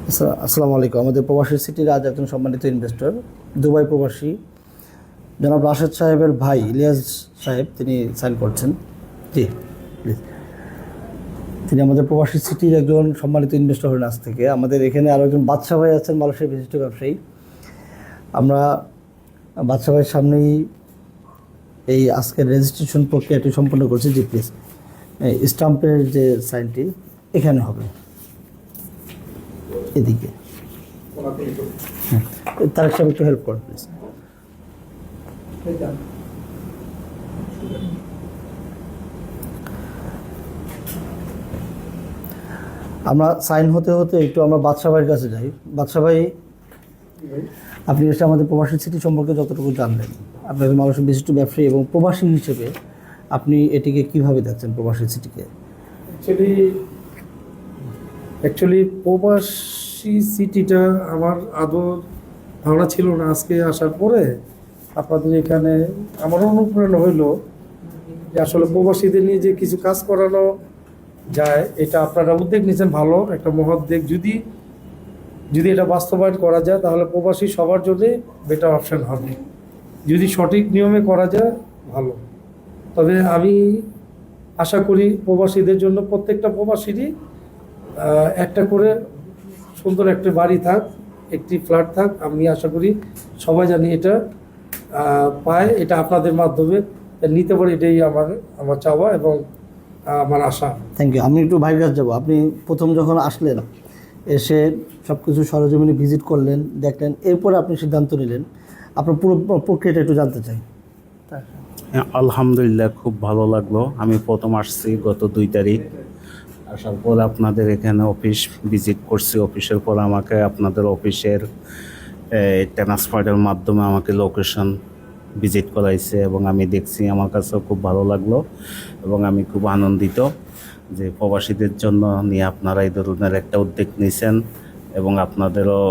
আসসালামু আলাইকুম। আমাদের প্রবাসী সিটির আজ একজন সম্মানিত ইনভেস্টর, দুবাই প্রবাসী জনাব রাশেদ সাহেবের ভাই ইলিয়াস সাহেব, তিনি সাইন করছেন। জি প্লিজ। তিনি আমাদের প্রবাসী সিটির একজন সম্মানিত ইনভেস্টর হলেন আজ থেকে। আমাদের এখানে আরও একজন বাদশা ভাই আছেন, মালয়েশিয়ার বিশিষ্ট ব্যবসায়ী। আমরা বাদশা ভাইয়ের সামনেই এই আজকের রেজিস্ট্রেশন প্রক্রিয়াটি সম্পন্ন করছি। জি প্লিজ, স্টাম্পের যে সাইনটি এখানে হবে, এদিকে। তার সাথে একটু হেল্প করুন প্লিজ। আমরা সাইন হতে হতে একটু আমরা বাদশা ভাইয়ের কাছে যাই। বাদশা ভাই, আপনি এসে আমাদের প্রবাসী সিটি সম্পর্কে যতটুকু জানলেন, আপনাদের মানুষের বিশিষ্ট ব্যবসায়ী এবং প্রবাসী হিসেবে আপনি এটিকে কিভাবে দেখছেন, প্রবাসী সিটিকে? অ্যাকচুয়ালি প্রবাসী সিটিটা আমার আদৌ ধারণা ছিল না। আজকে আসার পরে আপনাদের এখানে আমার অনুপ্রেরণা হইলো যে আসলে প্রবাসীদের নিয়ে যে কিছু কাজ করানো যায়, এটা আপনারা উদ্যোগ নিয়েছেন, ভালো একটা মহোদ্যোগ। যদি এটা বাস্তবায়ন করা যায় তাহলে প্রবাসী সবার জন্যে বেটার অপশন হবে। যদি সঠিক নিয়মে করা যায় ভালো। তবে আমি আশা করি প্রবাসীদের জন্য প্রত্যেকটা প্রবাসীরই একটা করে সুন্দর একটা বাড়ি থাক, একটি ফ্ল্যাট থাক। আমি আশা করি সবাই জানি এটা পায়, এটা আপনাদের মাধ্যমে নিতে পারে। এটাই আমার চাওয়া এবং আমার আশা। Thank you. আমি একটু ভাইয়ের কাছে যাবো। আপনি প্রথম যখন আসলেন, এসে সব কিছু সরজমিনে ভিজিট করলেন, দেখলেন, এরপরে আপনি সিদ্ধান্ত নিলেন। আপনার পুরো প্রক্রিয়াটা একটু জানতে চাই। আলহামদুলিল্লাহ, খুব ভালো লাগলো। আমি প্রথম আসছি গত 2 তারিখ। আসার পর আপনাদের এখানে অফিস ভিজিট করছি। অফিসের পর আমাকে আপনাদের অফিসের ট্রান্সফারের মাধ্যমে আমাকে লোকেশন ভিজিট করাইছে এবং আমি দেখছি। আমার কাছেও খুব ভালো লাগলো এবং আমি খুব আনন্দিত যে প্রবাসীদের জন্য নিয়ে আপনারা এই ধরনের একটা উদ্যোগ নিয়েছেন এবং আপনাদেরও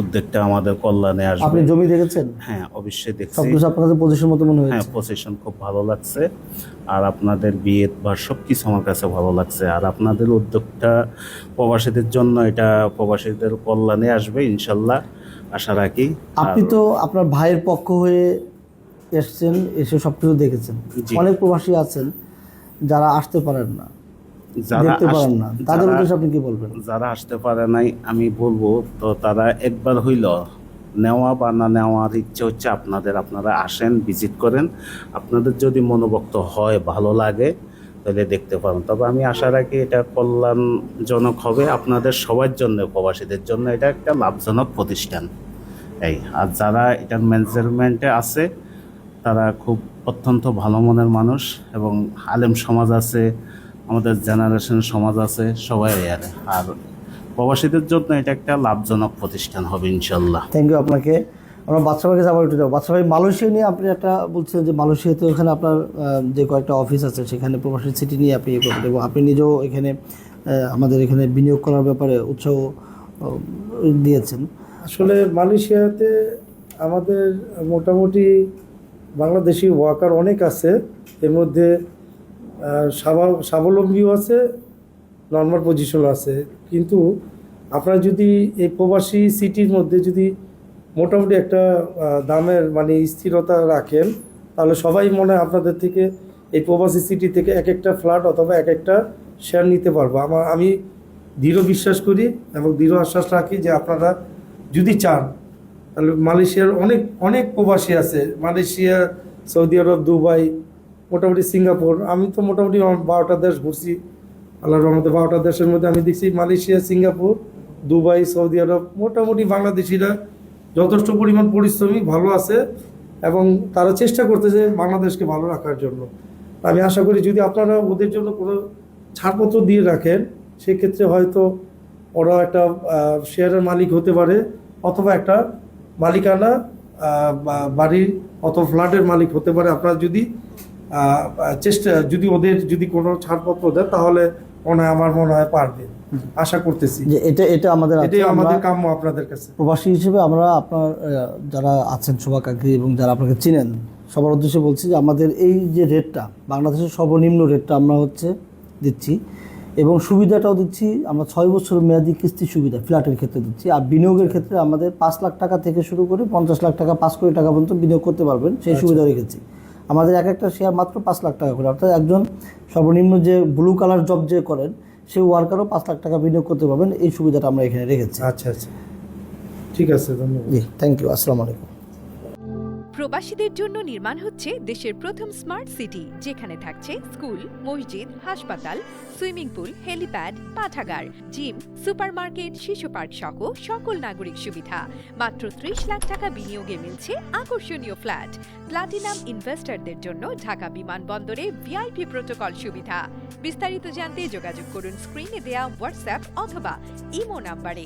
উদ্যোগটা আমাদের কল্যাণে আসবে। আপনি জমি দেখেছেন? হ্যাঁ, অবশ্যই দেখছি। সবকিছু আপনাদের পজিশন মতো মনে হয়েছে? হ্যাঁ, পজিশন খুব ভালো লাগছে। আর আপনাদের বিয়ে বা সব কিছু আমার কাছে ভালো লাগছে। আর আপনাদের উদ্যোগটা প্রবাসীদের জন্য, এটা প্রবাসীদের কল্যাণে আসবে ইনশাল্লাহ, আশা রাখি। আপনি তো আপনার ভাইয়ের পক্ষ হয়ে এসছেন, এসে সব কিছু দেখেছেন। অনেক প্রবাসী আছেন যারা আসতে পারেন না, দেখতে পারেন না, তাদের উদ্দেশ্যে আপনি কি বলবেন? যারা আসতে পারে নাই, আমি বলবো তো তারা একবার হইল নেওয়া বা না নেওয়ার ইচ্ছে হচ্ছে আপনারা আসেন, ভিজিট করেন। আপনাদের যদি মনোভক্ত হয়, ভালো লাগে, তাহলে দেখতে পারেন। তবে আমি আশা রাখি এটা কল্যাণজনক হবে আপনাদের সবার জন্য, প্রবাসীদের জন্য এটা একটা লাভজনক প্রতিষ্ঠান। আর যারা এটার ম্যানেজমেন্টে আছে তারা খুব অত্যন্ত ভালো মনের মানুষ এবং আলেম সমাজ আছে, আমাদের জেনারেশন সমাজ আছে, সবাই আর প্রবাসীদের জন্য এটা একটা লাভজনক প্রতিষ্ঠান হবে ইনশাল্লাহ। থ্যাংক ইউ আপনাকে। আমরা বাদশা ভাইকে আবার একটু যাবো। বাদশা ভাই, মালয়েশিয়া নিয়ে আপনি একটা বলছেন যে মালয়েশিয়াতে ওখানে আপনার যে কয়েকটা অফিস আছে, সেখানে প্রবাসী সিটি নিয়ে আপনি ইয়ে করবেন এবং আপনি নিজেও এখানে আমাদের এখানে বিনিয়োগ করার ব্যাপারে উৎসাহ দিয়েছেন। আসলে মালয়েশিয়াতে আমাদের মোটামুটি বাংলাদেশি ওয়ার্কার অনেক আছে। এর মধ্যে স্বাবলম্বীও আছে, নর্মাল পজিশনও আছে। কিন্তু আপনারা যদি এই প্রবাসী সিটির মধ্যে যদি মোটামুটি একটা দামের মানে স্থিরতা রাখেন, তাহলে সবাই মনে হয় আপনাদের থেকে এই প্রবাসী সিটি থেকে এক একটা ফ্ল্যাট অথবা এক একটা শেয়ার নিতে পারবো। আমি দৃঢ় বিশ্বাস করি এবং দৃঢ় আশ্বাস রাখি যে আপনারা যদি চান তাহলে মালয়েশিয়ার অনেক প্রবাসী আছে। মালয়েশিয়া, সৌদি আরব, দুবাই, মোটামুটি সিঙ্গাপুর। আমি তো মোটামুটি 12টা দেশ ঘুরছি আল্লাহর রহমতে। 12টা দেশের মধ্যে আমি দেখছি মালয়েশিয়া, সিঙ্গাপুর, দুবাই, সৌদি আরব মোটামুটি বাংলাদেশিরা যথেষ্ট পরিমাণ পরিশ্রমী, ভালো আছে এবং তারা চেষ্টা করতেছে বাংলাদেশকে ভালো রাখার জন্য। আমি আশা করি যদি আপনারা ওদের জন্য কোনো ছাড়পত্র দিয়ে রাখেন, সেক্ষেত্রে হয়তো ওরা একটা শেয়ারের মালিক হতে পারে অথবা একটা মালিকানা বাড়ির অথবা ফ্ল্যাটের মালিক হতে পারে। আপনারা যদি ওদের যদি কোনো ছাড়পত্র দেন, তাহলে আমার মনে হয় পারবে। আশা করতেছি যে এটা আমাদের কাম্য আপনাদের কাছে। প্রবাসী হিসেবে আমরা আপনার যারা আছেন শুভাকাঙ্ক্ষী এবং যারা আপনাকে চিনেন, সবার উদ্দেশ্যে বলছি যে আমাদের এই যে রেটটা, বাংলাদেশের সর্বনিম্ন রেটটা আমরা দিচ্ছি, এবং সুবিধাটাও দিচ্ছি আমরা 6 বছর মেয়াদি কিস্তি সুবিধা ফ্ল্যাটের ক্ষেত্রে দিচ্ছি। আর বিনিয়োগের ক্ষেত্রে আমাদের 5 লাখ টাকা থেকে শুরু করে 50 লাখ টাকা 5 কোটি টাকা পর্যন্ত বিনিয়োগ করতে পারবেন, সেই সুবিধা রেখেছি। আমাদের এক একটা শেয়ার মাত্র 5 লাখ টাকা করে, অর্থাৎ একজন সর্বনিম্ন যে ব্লু কালার জব যে করেন সেই ওয়ার্কারও 5 লাখ টাকা বিনিয়োগ করতে পারবেন, এই সুবিধাটা আমরা এখানে রেখেছি। আচ্ছা আচ্ছা, ঠিক আছে, ধন্যবাদ। জি, থ্যাংক ইউ, আসসালামু আলাইকুম। প্রবাসীদের জন্য নির্মাণ হচ্ছে দেশের প্রথম স্মার্ট সিটি, যেখানে থাকছে স্কুল, মসজিদ, হাসপাতাল, সুইমিং পুল, হেলিপ্যাড, পাঠাগার, জিম, সুপারমার্কেট, শিশু পার্ক সহ সকল নাগরিক সুবিধা। মাত্র 30 লাখ টাকা বিনিয়োগে মিলছে আকর্ষণীয় ফ্ল্যাট। প্লাটিনাম ইনভেস্টরদের জন্য ঢাকা বিমানবন্দরে ভিআইপি প্রোটোকল সুবিধা। বিস্তারিত জানতে যোগাযোগ করুন স্ক্রিনে দেয়া হোয়াটসঅ্যাপ অথবা ইমো নাম্বারে।